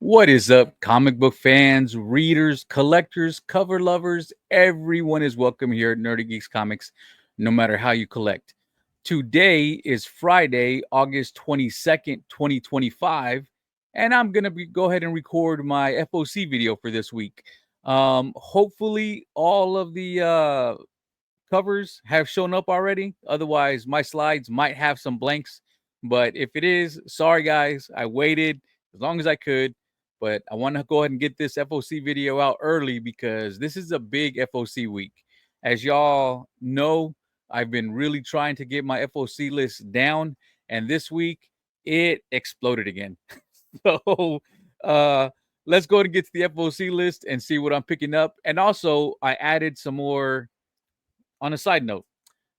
What is up, comic book fans, readers, collectors, cover lovers? Everyone is welcome here at Nerdy Geeks Comics, no matter how you collect. Today is Friday, August 22nd, 2025, and I'm going to go ahead and record my FOC video for this week. Hopefully, all of the covers have shown up already. Otherwise, my slides might have some blanks. But if it is, sorry guys, I waited as long as I could. But I want to go ahead and get this FOC video out early because this is a big FOC week. As y'all know, I've been really trying to get my FOC list down, and this week it exploded again. So uh let's go ahead and get to the FOC list and see what I'm picking up. And also I added some more on a side note.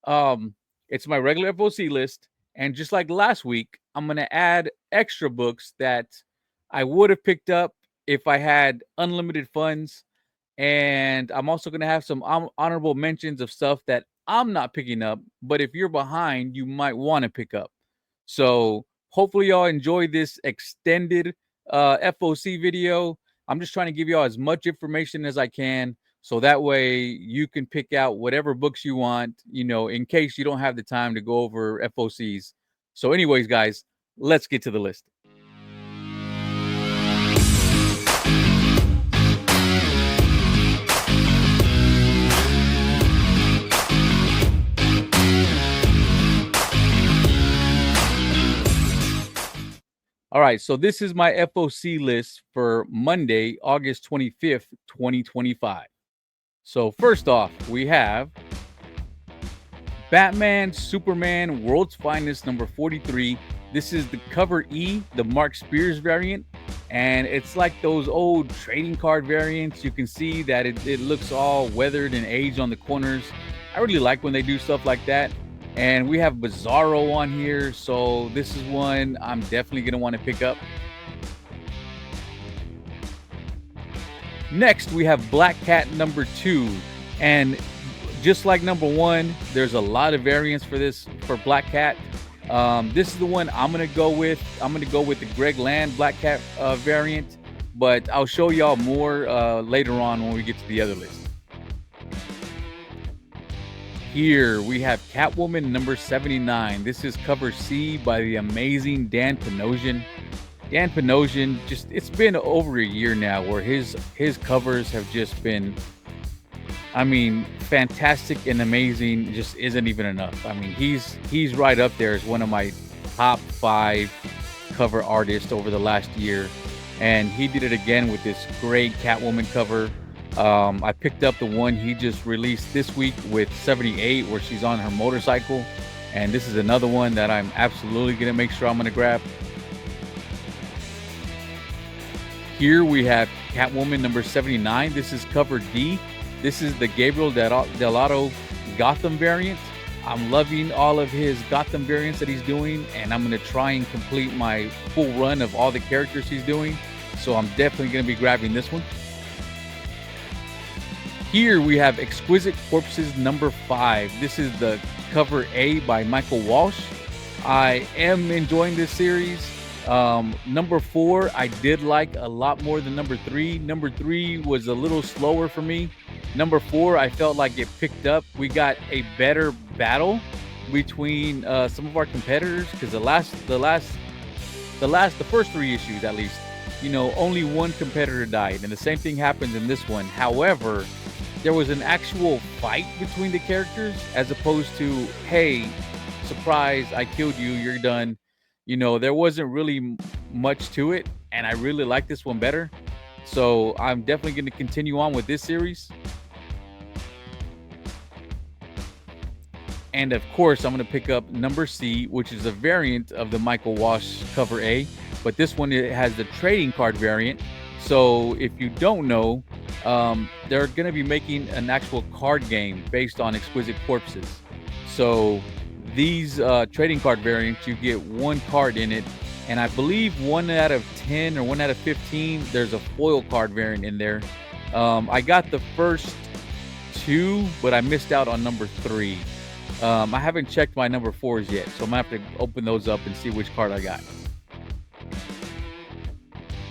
Um, it's my regular FOC list, and just like last week, I'm gonna add extra books that I would have picked up if I had unlimited funds, and I'm also gonna have some honorable mentions of stuff that I'm not picking up, but if you're behind, you might want to pick up. So hopefully y'all enjoy this extended FOC video. I'm just trying to give y'all as much information as I can so that way you can pick out whatever books you want, in case you don't have the time to go over FOCs. So, anyways, guys, let's get to the list. All right, so this is my FOC list for Monday, August 25th, 2025. So, first off, we have Batman Superman World's Finest number 43. This is the cover E, the Mark Spears variant. And it's like those old trading card variants. You can see that it looks all weathered and aged on the corners. I really like when they do stuff like that. And we have Bizarro on here. So this is one I'm definitely going to want to pick up. Next, we have Black Cat number 2. And just like number 1, there's a lot of variants for Black Cat. This is the one I'm gonna go with. I'm gonna go with the Greg Land Black Cat variant, but I'll show y'all more later on when we get to the other list. Here we have Catwoman number 79. This is cover C by the amazing Dan Panosian. Dan Panosian, it's been over a year now where his covers have just been, fantastic and amazing. Just isn't even enough. He's right up there as one of my top 5 cover artists over the last year, and he did it again with this great Catwoman cover. I picked up the one he just released this week with 78, where she's on her motorcycle, and this is another one that I'm absolutely gonna make sure I'm gonna grab. Here we have Catwoman number 79. This is cover D. This is the Gabriel Dell'Otto Gotham variant. I'm loving all of his Gotham variants that he's doing, and I'm going to try and complete my full run of all the characters he's doing. So I'm definitely going to be grabbing this one. Here we have Exquisite Corpses number 5. This is the cover A by Michael Walsh. I am enjoying this series. Number 4 I did like a lot more than number 3. Number 3 was a little slower for me. Number 4 I felt like it picked up. We got a better battle between some of our competitors, because the first 3 issues at least, only one competitor died, and the same thing happens in this one. However, there was an actual fight between the characters, as opposed to, hey, surprise, I killed you, you're done. There wasn't really much to it, and I really like this one better. So I'm definitely going to continue on with this series. And of course, I'm going to pick up number C, which is a variant of the Michael Walsh cover A. But this one, it has the trading card variant. So if you don't know, they're going to be making an actual card game based on Exquisite Corpses. So these trading card variants, you get one card in it, and I believe 1 out of 10 or 1 out of 15, there's a foil card variant in there. I got the first 2, but I missed out on number 3. I haven't checked my number 4s yet, so I'm gonna have to open those up and see which card I got.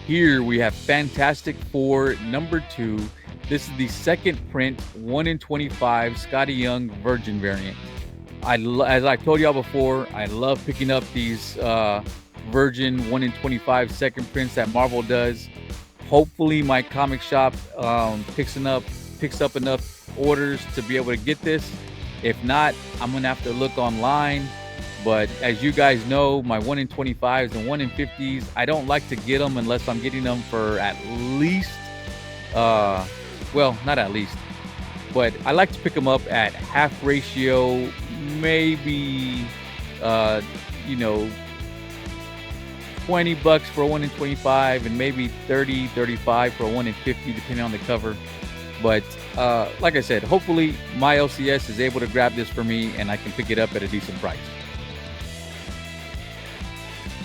Here we have Fantastic Four #2. This is the second print 1 in 25 Scotty Young Virgin variant. As I told y'all before, I love picking up these Virgin 1 in 25 second prints that Marvel does. Hopefully, my comic shop picks up enough orders to be able to get this. If not, I'm gonna have to look online. But as you guys know, my 1 in 25s and 1 in 50s, I don't like to get them unless I'm getting them for at least, well, not at least, but I like to pick them up at half ratio, maybe, you know, $20 for a 1 in 25 and maybe 30, 35 for a 1 in 50, depending on the cover. But like I said, hopefully my LCS is able to grab this for me and I can pick it up at a decent price.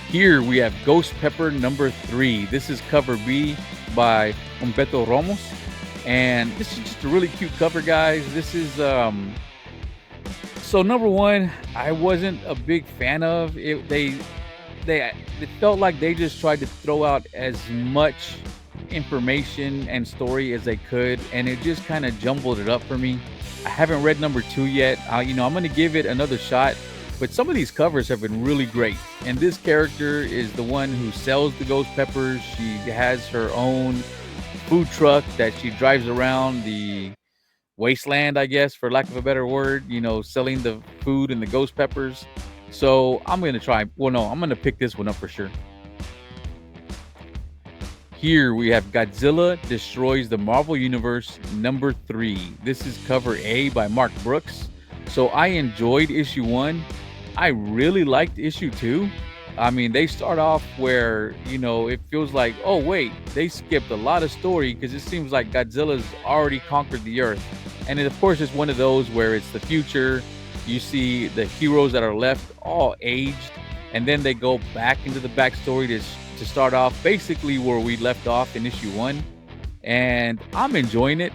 Here we have Ghost Pepper #3. This is cover B by Humberto Ramos. And this is just a really cute cover, guys. This is, so number one, I wasn't a big fan of it. It felt like they just tried to throw out as much information and story as they could. And it just kind of jumbled it up for me. I haven't read #2 yet. I'm going to give it another shot. But some of these covers have been really great. And this character is the one who sells the ghost peppers. She has her own food truck that she drives around the wasteland, I guess, for lack of a better word, selling the food and the ghost peppers. So I'm going to try. Well, no, I'm going to pick this one up for sure. Here we have Godzilla Destroys the Marvel Universe #3. This is cover A by Mark Brooks. So I enjoyed issue 1. I really liked issue 2. I mean, they start off where, it feels like, oh, wait, they skipped a lot of story because it seems like Godzilla's already conquered the Earth. And of course, it's one of those where it's the future. You see the heroes that are left all aged. And then they go back into the backstory to start off basically where we left off in issue 1. And I'm enjoying it.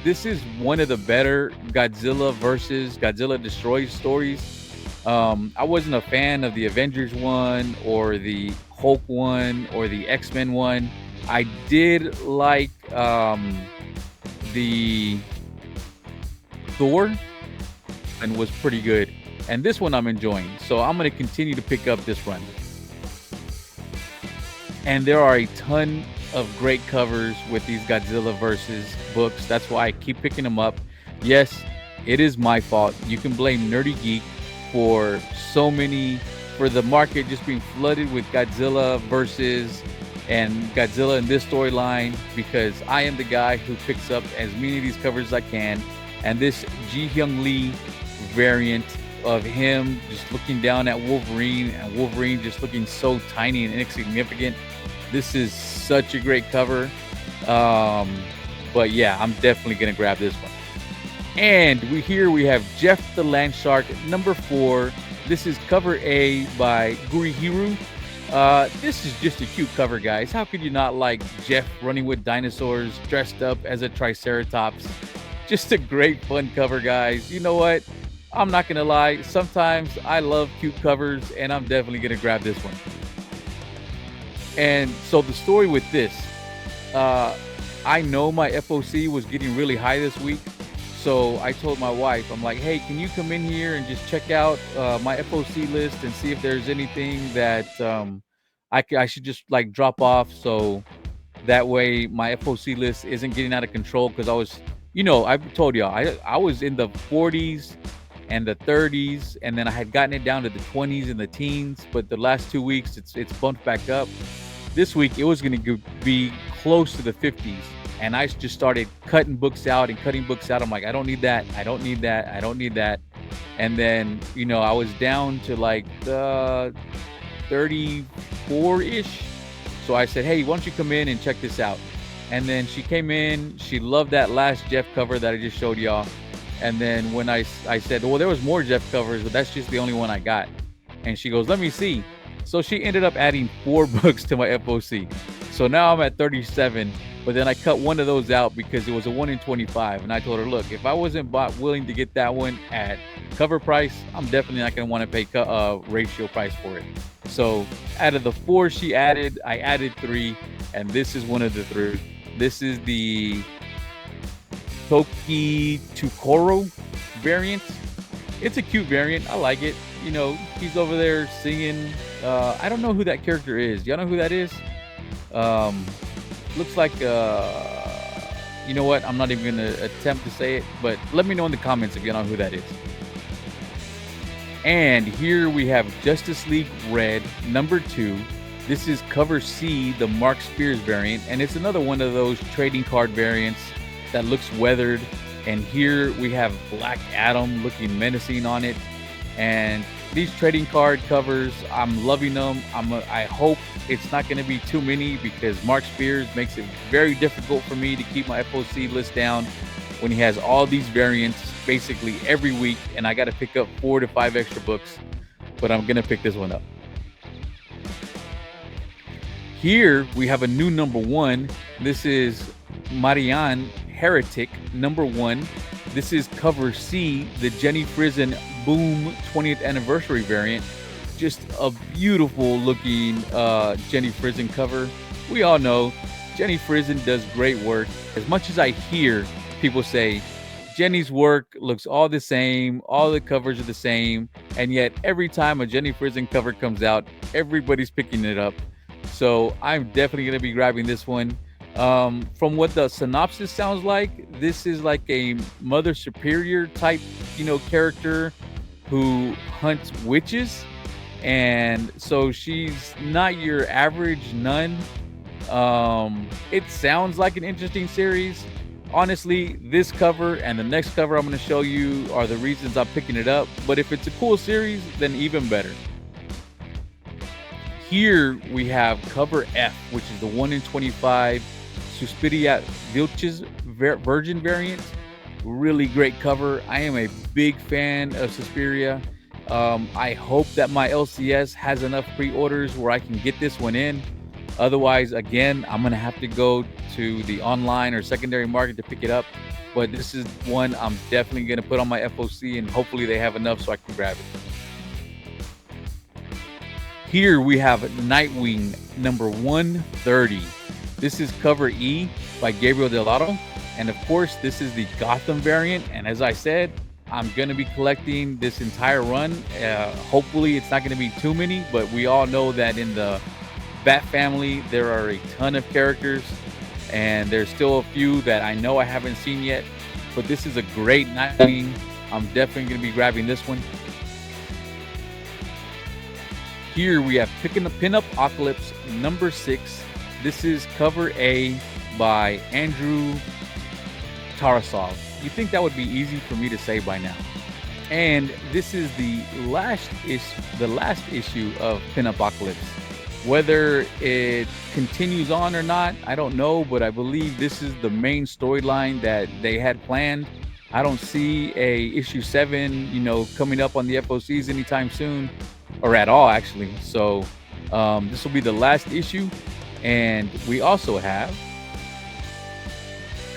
This is one of the better Godzilla versus Godzilla Destroys stories. I wasn't a fan of the Avengers one or the Hulk one or the X-Men one. I did like the Thor and was pretty good. And this one I'm enjoying. So I'm going to continue to pick up this run. And there are a ton of great covers with these Godzilla versus books. That's why I keep picking them up. Yes, it is my fault. You can blame Nerdy Geek for the market just being flooded with Godzilla versus and Godzilla in this storyline, because I am the guy who picks up as many of these covers as I can. And this Ji Hyung Lee variant of him just looking down at Wolverine and Wolverine just looking so tiny and insignificant. This is such a great cover. But yeah, I'm definitely going to grab this one. And we have Jeff the Land Shark #4. This is cover A by Gurihiru. This is just a cute cover, guys. How could you not like Jeff running with dinosaurs dressed up as a Triceratops? Just a great fun cover, guys. You know what? I'm not going to lie. Sometimes I love cute covers, and I'm definitely going to grab this one. And so the story with this, I know my FOC was getting really high this week. So I told my wife, I'm like, hey, can you come in here and just check out my FOC list and see if there's anything that I should just like drop off, so that way my FOC list isn't getting out of control. Because I was, I've told y'all, I was in the 40s and the 30s, and then I had gotten it down to the 20s and the teens. But the last 2 weeks, it's bumped back up. This week, it was going to be close to the 50s. And I just started cutting books out. I'm like, I don't need that. I don't need that. And then, I was down to like the 34-ish. So I said, hey, why don't you come in and check this out? And then she came in. She loved that last Jeff cover that I just showed y'all. And then when I said, well, there was more Jeff covers, but that's just the only one I got. And she goes, let me see. So she ended up adding 4 books to my FOC. So now I'm at 37. But then I cut one of those out because it was a 1 in 25. And I told her, look, if I wasn't willing to get that one at cover price, I'm definitely not going to want to pay ratio price for it. So out of the 4 she added, I added 3. and this is one of the three. This is the Toki Tukoro variant. It's a cute variant. I like it. You know, he's over there singing. I don't know who that character is. Y'all know who that is? Um, looks like you know what? I'm not even gonna attempt to say it, but let me know in the comments if you know who that is. And here we have Justice League Red #2. This is cover C, the Mark Spears variant, and it's another one of those trading card variants that looks weathered. And here we have Black Adam looking menacing on it. And these trading card covers, I'm loving them. I hope it's not going to be too many, because Mark Spears makes it very difficult for me to keep my FOC list down when he has all these variants basically every week, and I got to pick up 4 to 5 extra books, but I'm going to pick this one up. Here we have a new #1. This is Marianne Heretic #1. This is cover C, the Jenny Frison Boom 20th anniversary variant. Just a beautiful looking Jenny Frison cover. We all know Jenny Frison does great work. As much as I hear people say Jenny's work looks all the same, all the covers are the same, and yet every time a Jenny Frison cover comes out, everybody's picking it up. So I'm definitely going to be grabbing this one. From what the synopsis sounds like, this is like a Mother Superior type, character who hunts witches. And so she's not your average nun. It sounds like an interesting series. Honestly, this cover and the next cover I'm going to show you are the reasons I'm picking it up. But if it's a cool series, then even better. Here we have cover F, which is the 1 in 25 Suspiria Vilches Virgin variant. Really great cover. I am a big fan of Suspiria. I hope that my LCS has enough pre-orders where I can get this one in. Otherwise, again, I'm going to have to go to the online or secondary market to pick it up. But this is one I'm definitely going to put on my FOC, and hopefully they have enough so I can grab it. Here we have Nightwing #130. This is cover E by Gabriel Delato. And of course, this is the Gotham variant. And as I said, I'm going to be collecting this entire run. Hopefully it's not going to be too many, but we all know that in the Bat family, there are a ton of characters, and there's still a few that I know I haven't seen yet, but this is a great Nightwing. I'm definitely going to be grabbing this one. Here we have Pinup Apocalypse #6. This is cover A by Andrew Tarasov. You think that would be easy for me to say by now. And this is the last issue of Pinup Apocalypse. Whether it continues on or not, I don't know, but I believe this is the main storyline that they had planned. I don't see a issue 7, coming up on the FOCs anytime soon, or at all, actually. So this will be the last issue. And we also have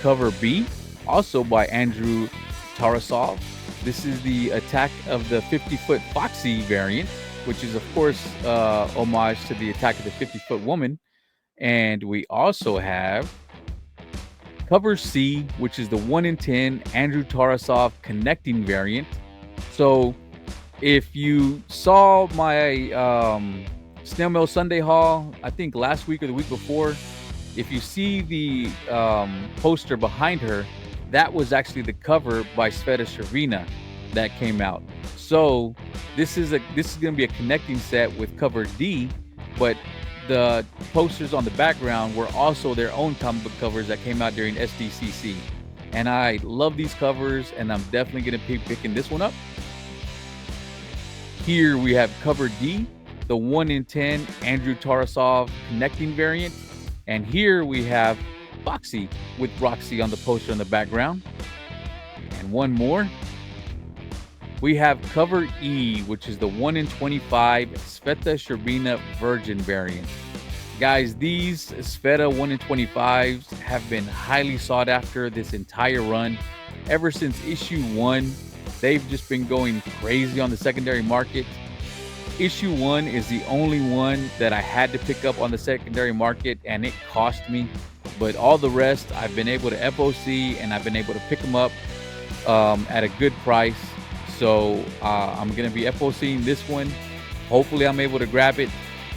cover B, also by Andrew Tarasov. This is the Attack of the 50-Foot Foxy variant, which is, of course, homage to the Attack of the 50-Foot Woman. And we also have cover C, which is the 1 in 10 Andrew Tarasov Connecting variant. So if you saw my Snail Mail Sunday haul, I think last week or the week before, if you see the poster behind her, that was actually the cover by Sveta Shervina that came out. So this is going to be a connecting set with cover D, but the posters on the background were also their own comic book covers that came out during SDCC. And I love these covers, and I'm definitely going to be picking this one up. Here we have cover D, the 1 in 10 Andrew Tarasov Connecting variant. And here we have Foxy with Roxy on the poster in the background. And one more. We have cover E, which is the 1 in 25 Sveta Sherbina Virgin variant. Guys, these Sveta 1 in 25s have been highly sought after this entire run. Ever since issue 1, they've just been going crazy on the secondary market. issue 1 is the only one that I had to pick up on the secondary market, and it cost me. But all the rest, I've been able to FOC, and I've been able to pick them up at a good price. So I'm going to be FOCing this one. Hopefully I'm able to grab it.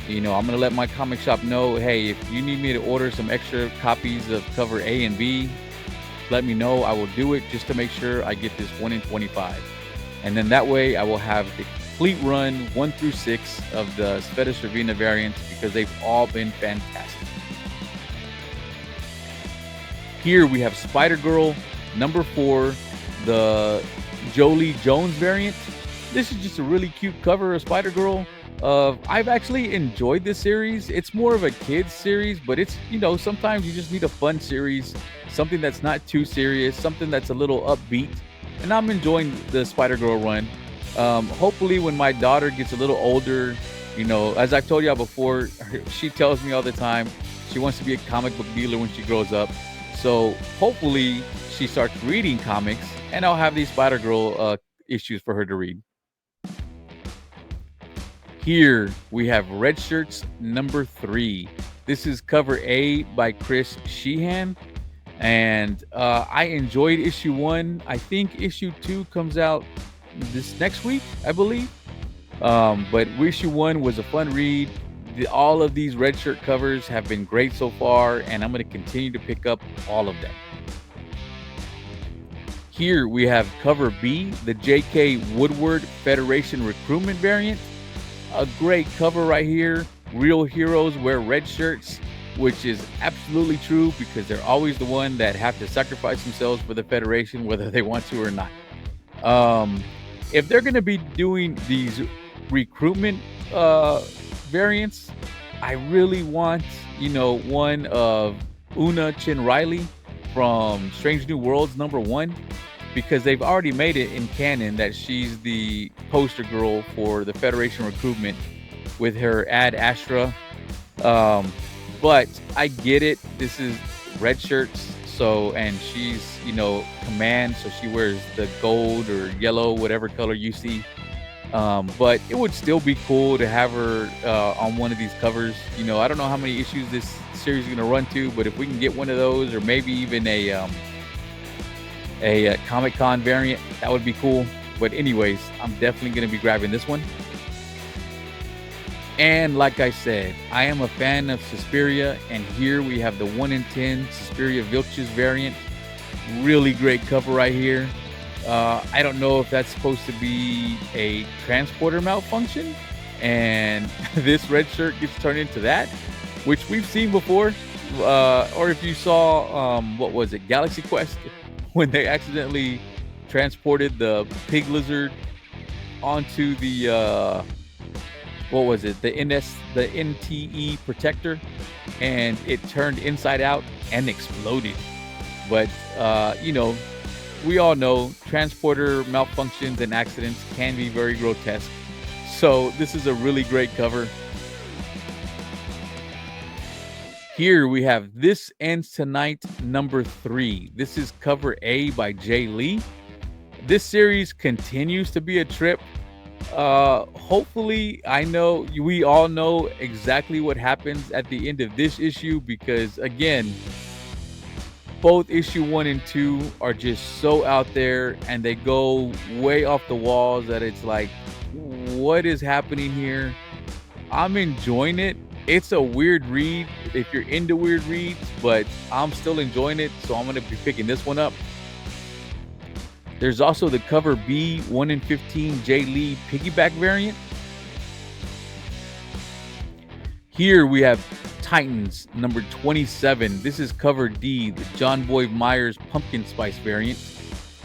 I'm going to let my comic shop know, hey, if you need me to order some extra copies of cover A and B, let me know. I will do it just to make sure I get this 1 in 25. And then that way I will have the complete run 1 through 6 of the Sveta Servina variants, because they've all been fantastic. Here we have Spider-Girl number 4, the Jolie Jones variant. This is just a really cute cover of Spider-Girl. I've actually enjoyed this series. It's more of a kids series, but it's, sometimes you just need a fun series, something that's not too serious, something that's a little upbeat. And I'm enjoying the Spider-Girl run. Hopefully when my daughter gets a little older, as I've told y'all before, she tells me all the time she wants to be a comic book dealer when she grows up. So hopefully she starts reading comics, and I'll have these Spider-Girl issues for her to read. Here we have Red Shirts number 3. This is cover A by Chris Sheehan. And I enjoyed issue 1. I think issue 2 comes out this next week, I believe. But issue 1 was a fun read. All of these Red Shirt covers have been great so far, and I'm going to continue to pick up all of them. Here we have cover B, the J.K. Woodward Federation Recruitment variant. A great cover right here. Real heroes wear red shirts, which is absolutely true, because they're always the one that have to sacrifice themselves for the Federation, whether they want to or not. If they're going to be doing these recruitment variants, I really want, one of Una Chin Riley from Strange New Worlds number 1, because they've already made it in canon that she's the poster girl for the Federation recruitment with her Ad Astra. But I get it. This is red shirts. And she's, command. So she wears the gold or yellow, whatever color you see. But it would still be cool to have her on one of these covers. I don't know how many issues this series is going to run to, but if we can get one of those, or maybe even a Comic-Con variant, that would be cool. But anyways, I'm definitely going to be grabbing this one. And like I said, I am a fan of Suspiria, and here we have the 1 in 10 Suspiria Vilches variant. Really great cover right here. I don't know if that's supposed to be a transporter malfunction, and this red shirt gets turned into that, which we've seen before. Or if you saw, what was it, Galaxy Quest, when they accidentally transported the pig lizard onto the what was it, the NTE protector, and it turned inside out and exploded. But we all know transporter malfunctions and accidents can be very grotesque, so this is a really great cover. Here we have This Ends Tonight number 3. This is cover A by Jay Lee. This series continues to be a trip. Hopefully, we all know exactly what happens at the end of this issue, because again, both issue 1 and 2 are just so out there, and they go way off the walls that it's like, what is happening here? I'm enjoying it. It's a weird read if you're into weird reads, but I'm still enjoying it, so I'm going to be picking this one up. There's also the cover B 1 in 15 Jay Lee piggyback variant. Here we have Titans number 27. This is cover D, the John Boy Myers pumpkin spice variant.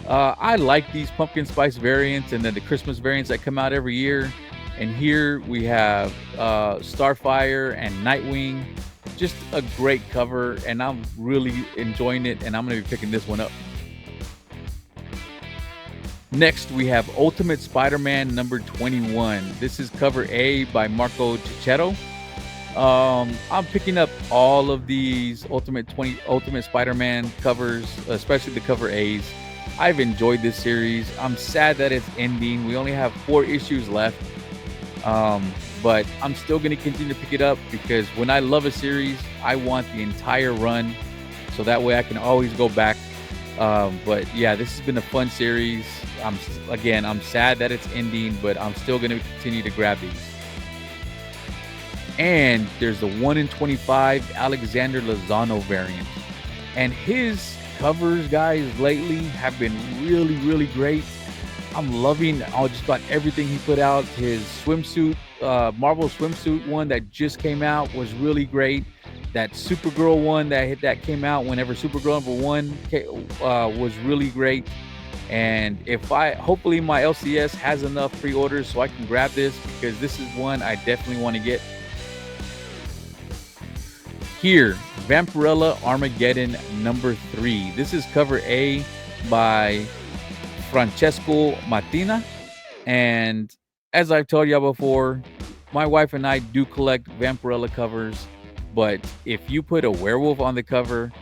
I like these pumpkin spice variants, and then the Christmas variants that come out every year. And here we have Starfire and Nightwing. Just a great cover, and I'm really enjoying it, and I'm going to be picking this one up. Next, we have Ultimate Spider-Man number 21. This is cover A by Marco Cicchetto. I'm picking up all of these Ultimate Spider-Man covers, especially the cover A's. I've enjoyed this series. I'm sad that it's ending. We only have 4 issues left. But I'm still going to continue to pick it up because when I love a series, I want the entire run, so that way I can always go back. But yeah, this has been a fun series. I'm sad that it's ending, but I'm still going to continue to grab these. And there's the 1 in 25 Alexander Lozano variant, and his covers, guys, lately have been really, really great. I'm loving just about everything he put out. His swimsuit, Marvel swimsuit one that just came out was really great. That Supergirl one that came out whenever Supergirl #1 was really great. And hopefully my LCS has enough pre-orders so I can grab this, because this is one I definitely want to get. Here, Vampirella Armageddon #3. This is cover A by Francesco Mattina. And as I've told y'all before, my wife and I do collect Vampirella covers, but if you put a werewolf on the cover,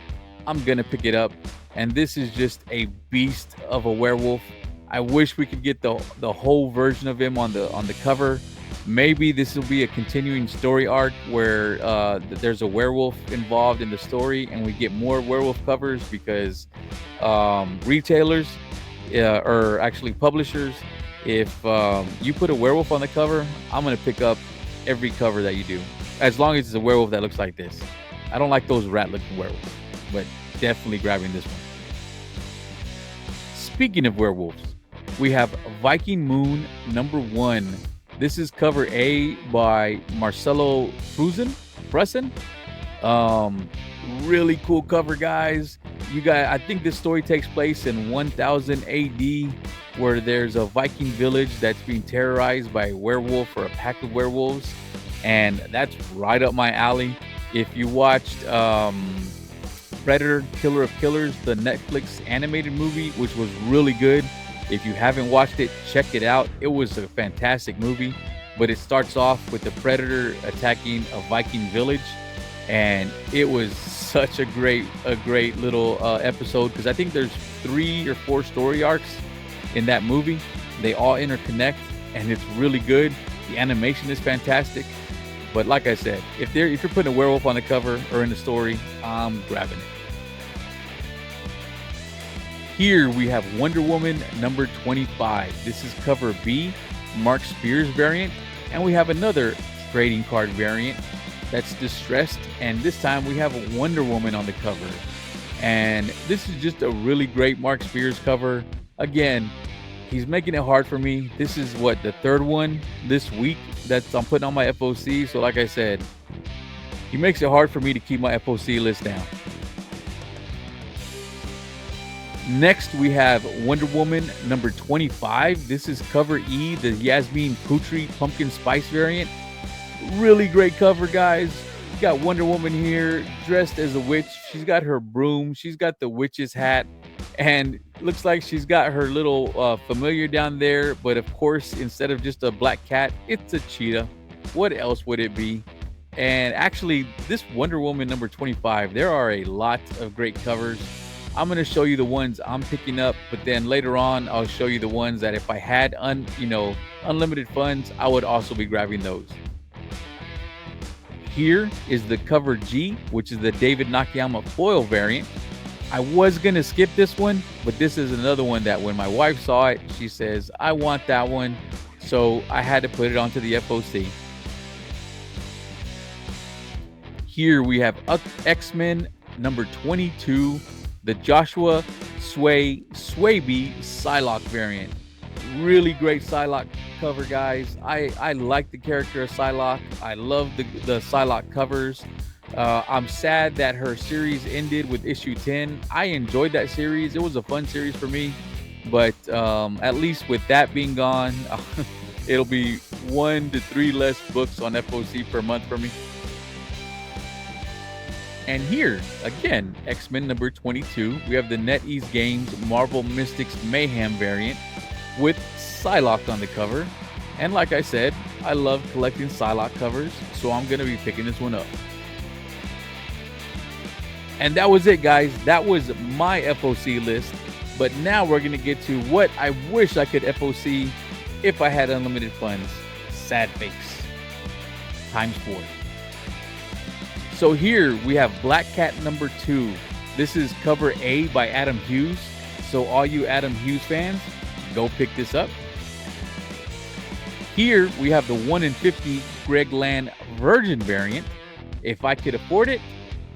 I'm gonna pick it up. And this is just a beast of a werewolf. I wish we could get the whole version of him on the cover. Maybe this will be a continuing story arc where there's a werewolf involved in the story and we get more werewolf covers, because retailers, or actually publishers, if you put a werewolf on the cover, I'm going to pick up every cover that you do, as long as it's a werewolf that looks like this. I don't like those rat looking werewolves, but definitely grabbing this one. Speaking of werewolves, we have Viking Moon #1. This is cover A by Marcelo Frusen. Really cool cover, guys. I think this story takes place in 1000 AD, where there's a Viking village that's being terrorized by a werewolf or a pack of werewolves, and that's right up my alley. If you watched Predator: Killer of Killers, the Netflix animated movie, which was really good. If you haven't watched it, check it out. It was a fantastic movie, but it starts off with the Predator attacking a Viking village, and it was such a great little episode, because I think there's 3 or 4 story arcs in that movie. They all interconnect, and it's really good. The animation is fantastic. But like I said, if you're putting a werewolf on the cover or in the story, I'm grabbing it. Here we have Wonder Woman #25. This is cover B, Mark Spears variant. And we have another trading card variant that's distressed. And this time we have a Wonder Woman on the cover. And this is just a really great Mark Spears cover. Again, he's making it hard for me. This is the 3rd one this week that I'm putting on my FOC. So like I said, he makes it hard for me to keep my FOC list down. Next, we have Wonder Woman #25. This is cover E, the Yasmin Putri Pumpkin Spice variant. Really great cover, guys. You got Wonder Woman here dressed as a witch. She's got her broom. She's got the witch's hat. And looks like she's got her little familiar down there. But of course, instead of just a black cat, it's a cheetah. What else would it be? And actually, this Wonder Woman #25, there are a lot of great covers. I'm going to show you the ones I'm picking up, but then later on, I'll show you the ones that if I had unlimited funds, I would also be grabbing those. Here is the cover G, which is the David Nakayama foil variant. I was going to skip this one, but this is another one that when my wife saw it, she says, I want that one. So I had to put it onto the FOC. Here we have X-Men #22. The Joshua Swaby Psylocke variant. Really great Psylocke cover, guys. I like the character of Psylocke. I love the Psylocke covers. I'm sad that her series ended with issue 10. I enjoyed that series. It was a fun series for me. But at least with that being gone, it'll be 1 to 3 less books on FOC per month for me. And here, again, X-Men #22, we have the NetEase Games Marvel Mystics Mayhem variant with Psylocke on the cover. And like I said, I love collecting Psylocke covers, so I'm going to be picking this one up. And that was it, guys. That was my FOC list. But now we're going to get to what I wish I could FOC if I had unlimited funds. sad face times 4. So here we have Black Cat number 2. This is cover A by Adam Hughes. So all you Adam Hughes fans, go pick this up. Here we have the 1 in 50 Greg Land Virgin variant. If I could afford it,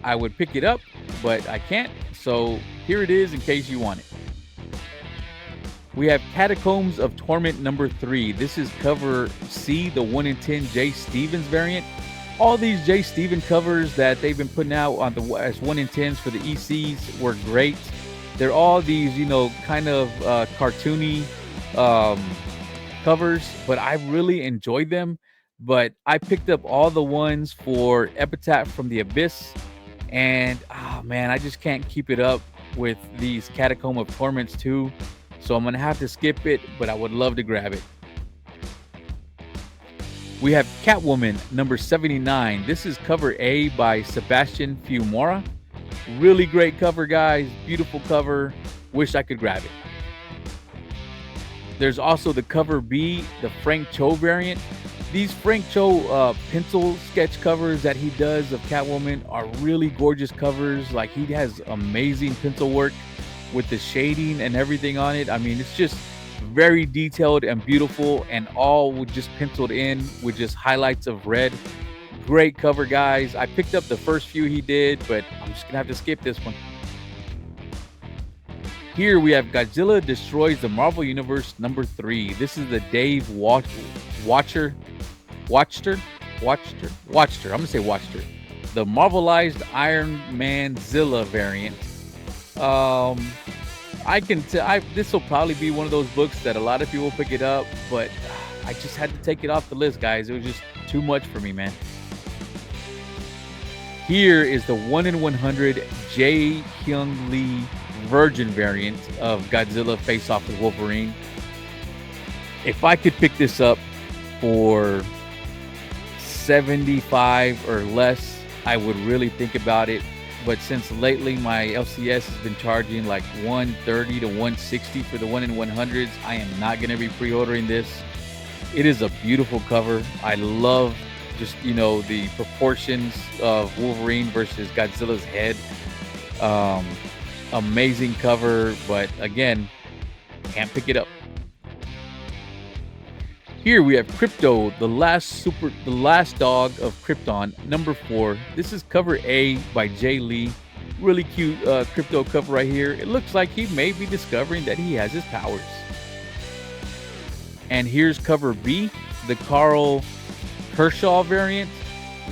I would pick it up, but I can't. So here it is in case you want it. We have Catacombs of Torment number 3. This is cover C, the 1 in 10 Jay Stevens variant. All these Jay Stevens covers that they've been putting out on the as 1 in 10s for the ECs were great. They're all these, kind of cartoony covers, but I really enjoyed them. But I picked up all the ones for Epitaph from the Abyss, and man, I just can't keep it up with these Catacomb of Torments too. So I'm gonna have to skip it, but I would love to grab it. We have Catwoman number 79. This is cover A by Sebastian Fiumara. Really great cover, guys. Beautiful cover. Wish I could grab it. There's also the cover B, the Frank Cho variant. These Frank Cho pencil sketch covers that he does of Catwoman are really gorgeous covers. Like, he has amazing pencil work with the shading and everything on it. I mean, it's just very detailed and beautiful, and all with just penciled in with just highlights of red. Great cover, guys. I picked up the first few he did, but I'm just gonna have to skip this one. Here we have Godzilla Destroys the Marvel Universe number 3. This is the Dave Watcher. I'm gonna say Watcher. The Marvelized Iron Man Zilla variant. I can tell this will probably be one of those books that a lot of people pick it up, but I just had to take it off the list, guys. It was just too much for me, man. Here is the 1 in 100 Jae Hyung Lee Virgin variant of Godzilla Face Off with Wolverine. If I could pick this up for $75 or less, I would really think about it. But since lately my LCS has been charging like $130 to $160 for the 1 in 100s, I am not going to be pre-ordering this. It is a beautiful cover. I love just, the proportions of Wolverine versus Godzilla's head. Amazing cover, but again, can't pick it up. Here we have Crypto, the last dog of Krypton, number 4. This is cover A by Jay Lee. Really cute Crypto cover right here. It looks like he may be discovering that he has his powers. And here's cover B, the Carl Kershaw variant.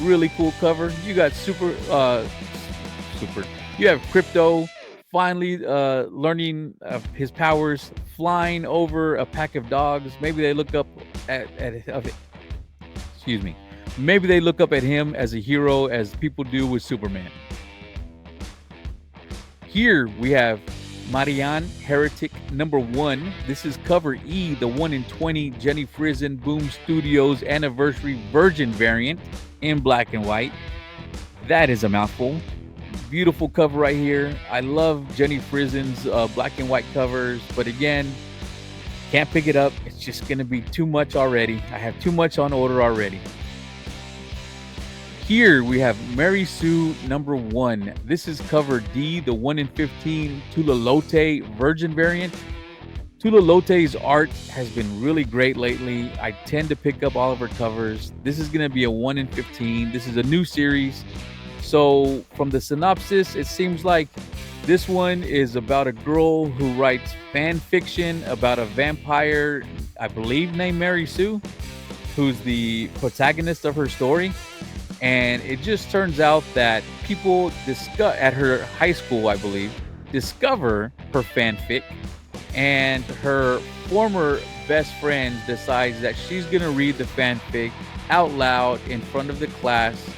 Really cool cover. You got you have Crypto finally learning his powers, flying over a pack of dogs. Maybe they look up Maybe they look up at him as a hero, as people do with Superman. Here we have Marianne Heretic number 1. This is cover E, the 1 in 20 Jenny Frison Boom Studios Anniversary Virgin variant in black and white. That is a mouthful. Beautiful cover right here. I love Jenny Frison's black and white covers, but again, can't pick it up. It's just going to be too much already. I have too much on order already. Here we have Mary Sue number 1. This is cover D, the 1 in 15 Tula Lote Virgin variant. Tula Lote's art has been really great lately. I tend to pick up all of her covers. This is going to be a 1 in 15. This is a new series. So from the synopsis, it seems like this one is about a girl who writes fan fiction about a vampire, I believe named Mary Sue, who's the protagonist of her story. And it just turns out that people at her high school, I believe, discover her fanfic, and her former best friend decides that she's going to read the fanfic out loud in front of the class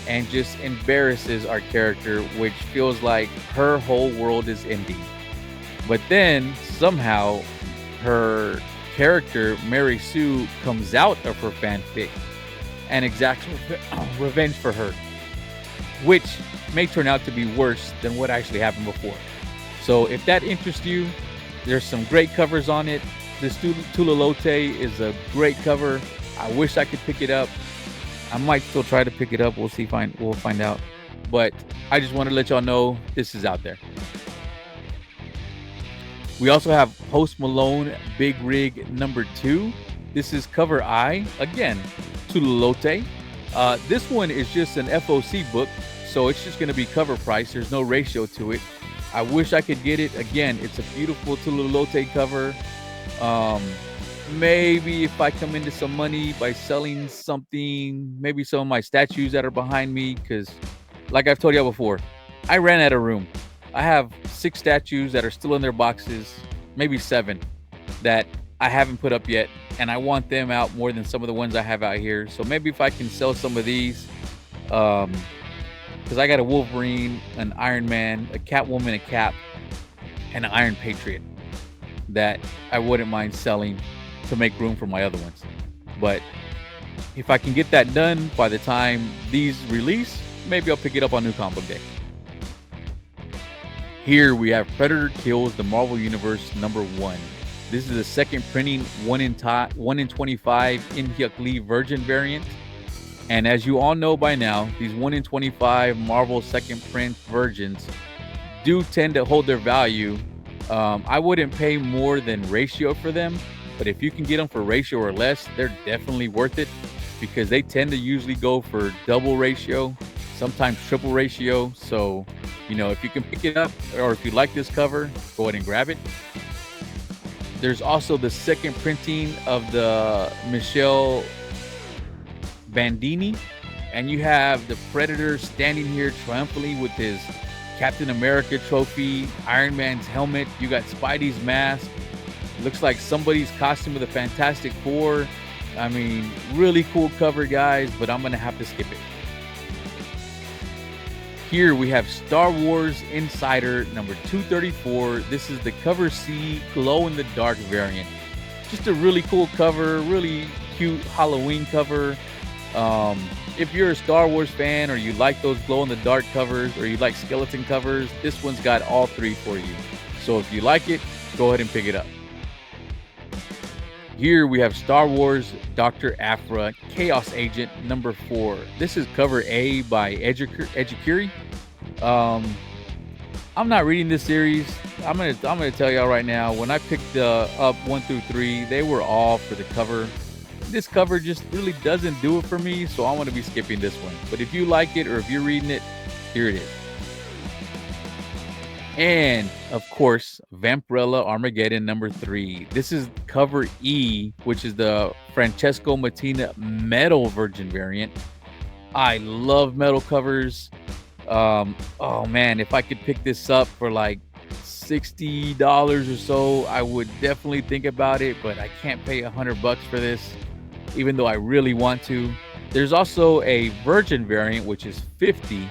and just embarrasses our character, which feels like her whole world is ending. But then somehow her character, Mary Sue, comes out of her fanfic and exacts revenge for her, which may turn out to be worse than what actually happened before. So if that interests you, there's some great covers on it. This Tula Lote is a great cover. I wish I could pick it up. I might still try to pick it up. We'll see. We'll find out. But I just want to let y'all know this is out there. We also have Post Malone Big Rig number 2. This is cover I, again, Tulalote. This one is just an FOC book, so it's just going to be cover price. There's no ratio to it. I wish I could get it. Again, it's a beautiful Tulalote cover. Maybe if I come into some money by selling something, maybe some of my statues that are behind me, because like I've told y'all before, I ran out of room. I have 6 statues that are still in their boxes, maybe 7 that I haven't put up yet, and I want them out more than some of the ones I have out here. So maybe if I can sell some of these, because I got a Wolverine, an Iron Man, a Catwoman, a Cap, and an Iron Patriot that I wouldn't mind selling to make room for my other ones. But if I can get that done by the time these release, maybe I'll pick it up on New Comic Book Day. Here we have Predator Kills the Marvel Universe number 1. This is the second printing 1 in 25 in Hyuk Lee Virgin variant. And as you all know by now, these 1 in 25 Marvel second print virgins do tend to hold their value. I wouldn't pay more than ratio for them, but if you can get them for ratio or less, they're definitely worth it, because they tend to usually go for double ratio, sometimes triple ratio. So, you know, if you can pick it up, or if you like this cover, go ahead and grab it. There's also the second printing of the Michelle Bandini, and you have the Predator standing here triumphantly with his Captain America trophy, Iron Man's helmet. You got Spidey's mask. Looks like somebody's costume of the Fantastic Four. I mean, really cool cover, guys, but I'm gonna have to skip it. Here we have Star Wars Insider number 234. This is the cover C glow in the dark variant. Just a really cool cover, really cute Halloween cover. If you're a Star Wars fan, or you like those glow in the dark covers, or you like skeleton covers, this one's got all 3 for you. So if you like it, go ahead and pick it up. Here we have Star Wars Dr. Aphra Chaos Agent number 4. This is cover A by Ejikuri. I'm not reading this series. I'm gonna tell y'all right now, when I picked up 1 through 3, they were all for the cover. This cover just really doesn't do it for me, so I'm going to be skipping this one. But if you like it, or if you're reading it, here it is. And of course, Vampirella Armageddon number 3. This is cover E, which is the Francesco Mattina metal virgin variant. I love metal covers. Oh man, if I could pick this up for like $60 or so, I would definitely think about it, but I can't pay $100 for this, even though I really want to. There's also a virgin variant, which is $50,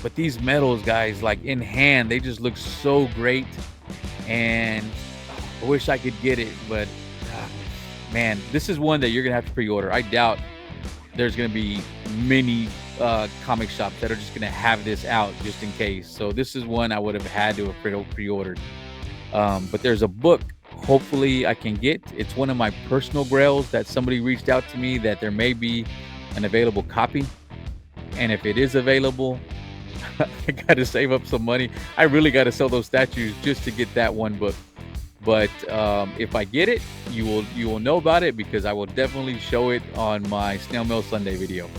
but these metals, guys, like in hand, they just look so great, and I wish I could get it, but man, this is one that you're gonna have to pre-order. I doubt there's gonna be many comic shops that are just gonna have this out just in case. So this is one I would have had to have pre-ordered. But there's a book hopefully I can get. It's one of my personal grails that somebody reached out to me that there may be an available copy, and if it is available, I gotta save up some money. I really gotta sell those statues just to get that one book. But if I get it, you will know about it, because I will definitely show it on my Snail Mail Sunday video.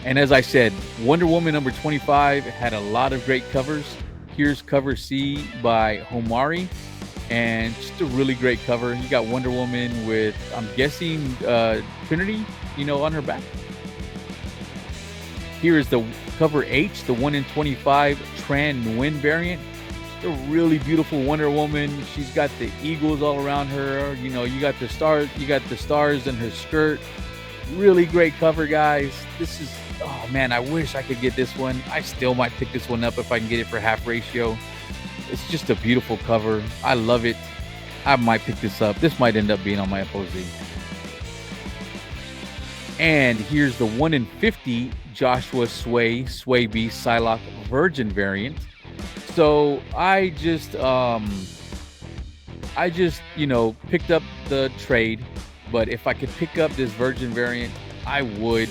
And as I said, Wonder Woman number 25 had a lot of great covers. Here's cover C by Homari, and just a really great cover. You got Wonder Woman with, I'm guessing, Trinity, on her back. Here is the cover H, the 1 in 25 Tran Nguyen variant. A really beautiful Wonder Woman. She's got the eagles all around her. You got the stars in her skirt. Really great cover, guys. This is, oh man, I wish I could get this one. I still might pick this one up if I can get it for half ratio. It's just a beautiful cover. I love it. I might pick this up. This might end up being on my FOZ. And here's the 1 in 50 Joshua Sway B Psylocke Virgin variant. So I just I just, picked up the trade, but if I could pick up this Virgin variant, I would.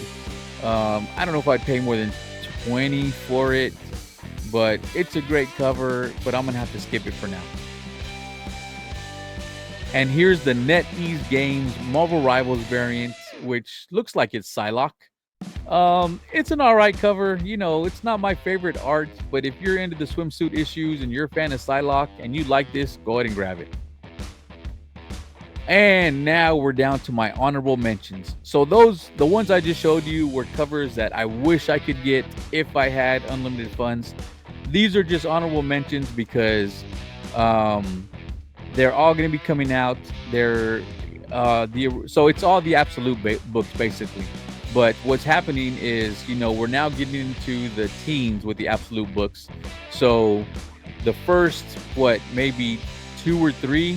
I don't know if I'd pay more than 20 for it, but it's a great cover, but I'm gonna have to skip it for now. And here's the NetEase Games Marvel Rivals variant, which looks like it's Psylocke. It's an alright cover. It's not my favorite art, but if you're into the swimsuit issues and you're a fan of Psylocke and you like this, go ahead and grab it. And now we're down to my honorable mentions. So the ones I just showed you were covers that I wish I could get if I had unlimited funds. These are just honorable mentions because they're all going to be coming out. So it's all the absolute books basically. But what's happening is, we're now getting into the teens with the absolute books. So the first, maybe 2 or 3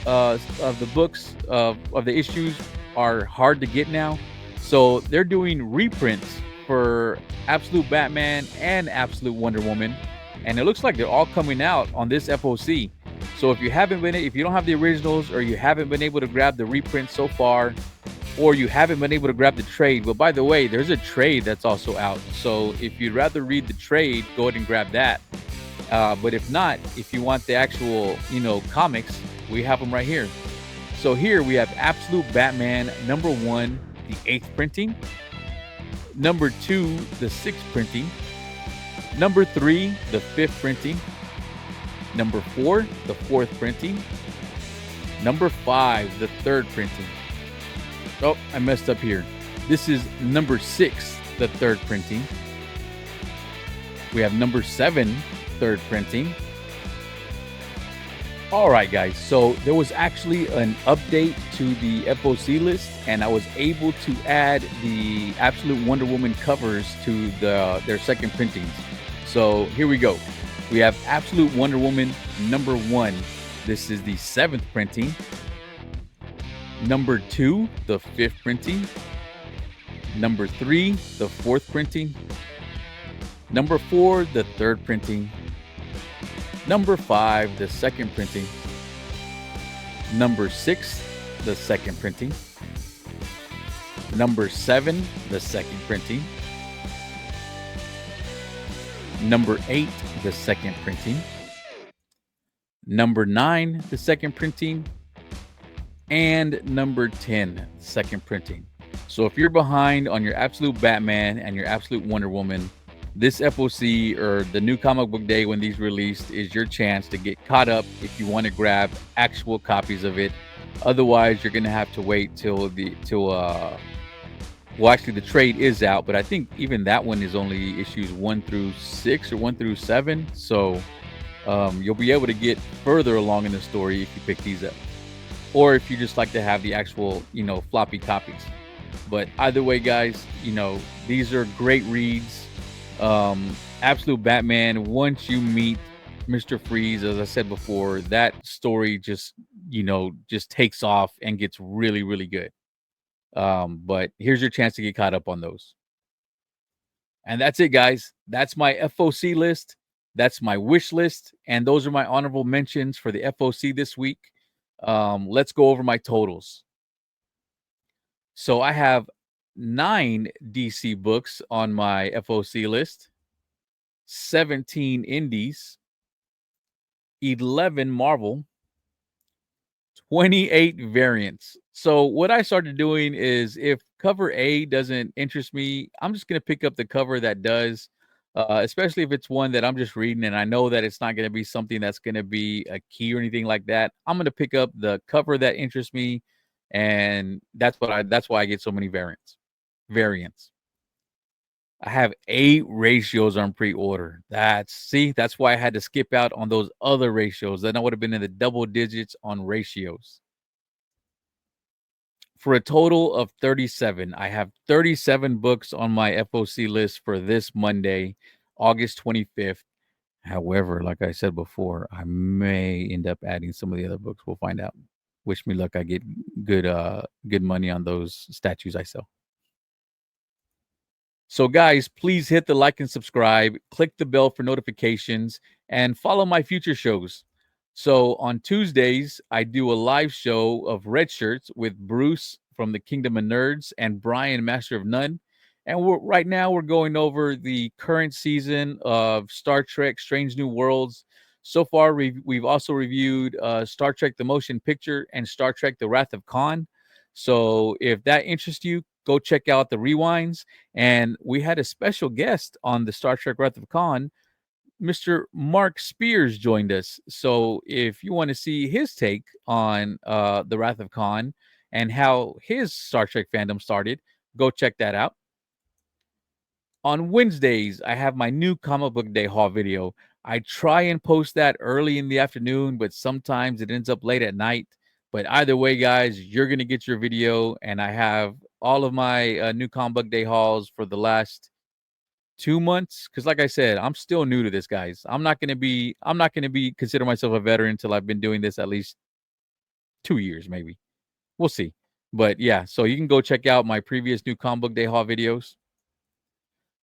of the books of the issues are hard to get now. So they're doing reprints for Absolute Batman and Absolute Wonder Woman, and it looks like they're all coming out on this FOC. So if you don't have the originals, or you haven't been able to grab the reprint so far, or you haven't been able to grab the trade, well, by the way, there's a trade that's also out. So if you'd rather read the trade, go ahead and grab that. But if not, if you want the actual, comics, we have them right here. So here we have Absolute Batman #1, the 8th printing. #2, the 6th printing. #3, the 5th printing. #4, the 4th printing. #5, the 3rd printing. Oh, I messed up here. This is #6, the 3rd printing. We have #7, 3rd printing. All right, guys. So there was actually an update to the FOC list, and I was able to add the Absolute Wonder Woman covers to their second printings. So here we go. We have Absolute Wonder Woman #1. This is the 7th printing. #2, the 5th printing. #3, the 4th printing. #4, the 3rd printing. #5, the 2nd printing. #6, the 2nd printing. #7, the 2nd printing. #8, the 2nd printing. #9, the 2nd printing. And #10, 2nd printing. So if you're behind on your Absolute Batman and your Absolute Wonder Woman, this FOC, or the new comic book day when these released, is your chance to get caught up if you want to grab actual copies of it. Otherwise, you're going to have to wait till actually the trade is out, but I think even that one is only issues 1 through 6 or 1 through 7. So you'll be able to get further along in the story if you pick these up, or if you just like to have the actual, floppy copies. But either way, guys, these are great reads. Absolute Batman, once you meet Mr. Freeze, as I said before, that story just takes off and gets really, really good. But here's your chance to get caught up on those. And that's it, guys. That's my FOC list. That's my wish list. And those are my honorable mentions for the FOC this week. Let's go over my totals. So I have 9 DC books on my FOC list, 17 indies, 11 Marvel, 28 variants. So what I started doing is, if cover A doesn't interest me, I'm just going to pick up the cover that does, especially if it's one that I'm just reading and I know that it's not going to be something that's going to be a key or anything like that. I'm going to pick up the cover that interests me, and that's why I get so many variants. I have 8 ratios on pre-order. That's why I had to skip out on those other ratios. Then I would have been in the double digits on ratios. For a total of 37. I have 37 books on my FOC list for this Monday, August 25th. However, like I said before, I may end up adding some of the other books. We'll find out. Wish me luck. I get good money on those statues I sell. So guys, please hit the like and subscribe, click the bell for notifications, and follow my future shows. So on Tuesdays, I do a live show of Red Shirts with Bruce from the Kingdom of Nerds and Brian, Master of None. And right now we're going over the current season of Star Trek: Strange New Worlds. So far, we've also reviewed Star Trek: The Motion Picture and Star Trek: The Wrath of Khan. So if that interests you, go check out the rewinds. And we had a special guest on the Star Trek: Wrath of Khan. Mr. Mark Spears joined us. So if you want to see his take on the Wrath of Khan and how his Star Trek fandom started, go check that out. On Wednesdays, I have my new comic book day haul video. I try and post that early in the afternoon, but sometimes it ends up late at night. But either way, guys, you're going to get your video. And I have all of my new comic book day hauls for the last 2 months, because like I said, I'm still new to this, guys. I'm not gonna be consider myself a veteran until I've been doing this at least 2 years, maybe. We'll see. But yeah, so you can go check out my previous new comic book day haul videos.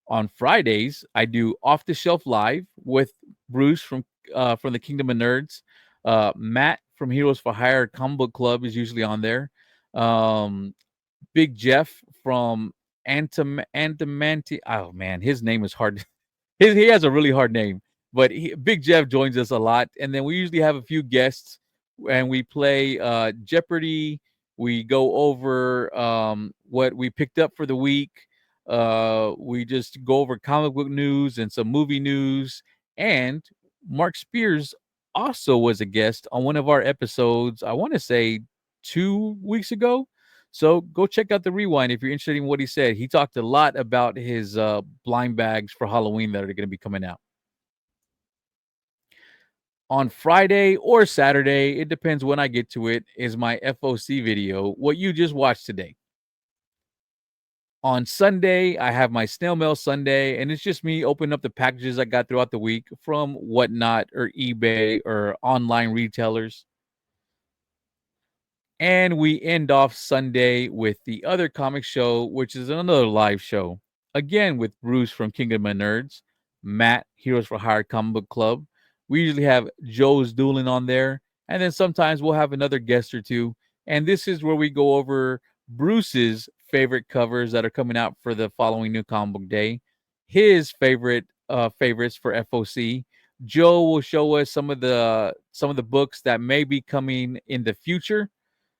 On Fridays, I do Off the Shelf Live with Bruce from the Kingdom of Nerds. Matt from Heroes for Hire Comic Book Club is usually on there. Um, Big Jeff from Antimanti. Oh man, his name is hard. He has a really hard name, but Big Jeff joins us a lot, and then we usually have a few guests, and we play Jeopardy. We go over what we picked up for the week. We just go over comic book news and some movie news. And Mark Spears also was a guest on one of our episodes. I want to say 2 weeks ago. So go check out the rewind if you're interested in what he said. He talked a lot about his blind bags for Halloween that are going to be coming out. On Friday or Saturday, it depends when I get to it, is my FOC video, what you just watched today. On Sunday, I have my snail mail Sunday, and it's just me opening up the packages I got throughout the week from Whatnot or eBay or online retailers. And we end off Sunday with the other comic show, which is another live show. Again, with Bruce from Kingdom of Nerds, Matt, Heroes for Hire Comic Book Club. We usually have Joe's Dueling on there. And then sometimes we'll have another guest or two. And this is where we go over Bruce's favorite covers that are coming out for the following new comic book day, his favorites for FOC. Joe will show us some of the books that may be coming in the future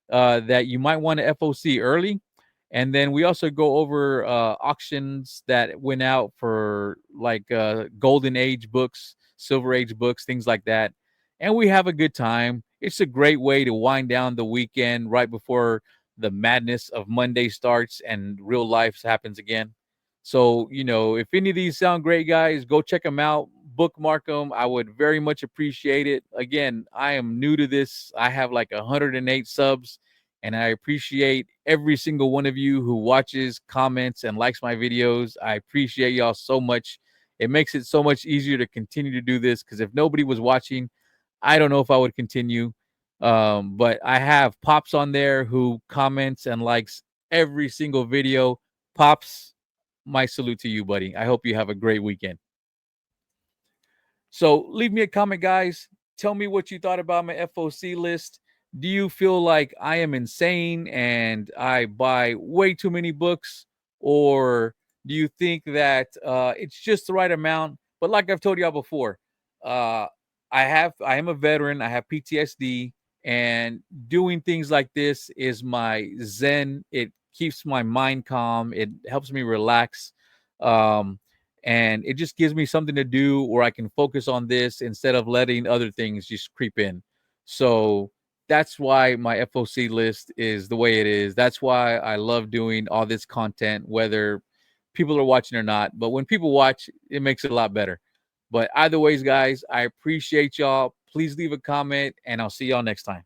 that you might want to FOC early. And then we also go over auctions that went out for like golden age books, silver age books, things like that. And we have a good time. It's a great way to wind down the weekend right before the madness of Monday starts and real life happens again. So, if any of these sound great, guys, go check them out, bookmark them. I would very much appreciate it. Again, I am new to this. I have like 108 subs, and I appreciate every single one of you who watches, comments, and likes my videos. I appreciate y'all so much. It makes it so much easier to continue to do this, because if nobody was watching, I don't know if I would continue. But I have Pops on there who comments and likes every single video. Pops, my salute to you, buddy. I hope you have a great weekend. So leave me a comment, guys. Tell me what you thought about my FOC list. Do you feel like I am insane and I buy way too many books? Or do you think that it's just the right amount? But like I've told y'all before, uh, I am a veteran. I have PTSD, and doing things like this is my zen. It keeps my mind calm. It helps me relax. Um, and it just gives me something to do where I can focus on this instead of letting other things just creep in. So that's why my FOC list is the way it is. That's why I love doing all this content, whether people are watching or not. But when people watch, it makes it a lot better. But either ways, guys, I appreciate y'all. Please leave a comment, and I'll see y'all next time.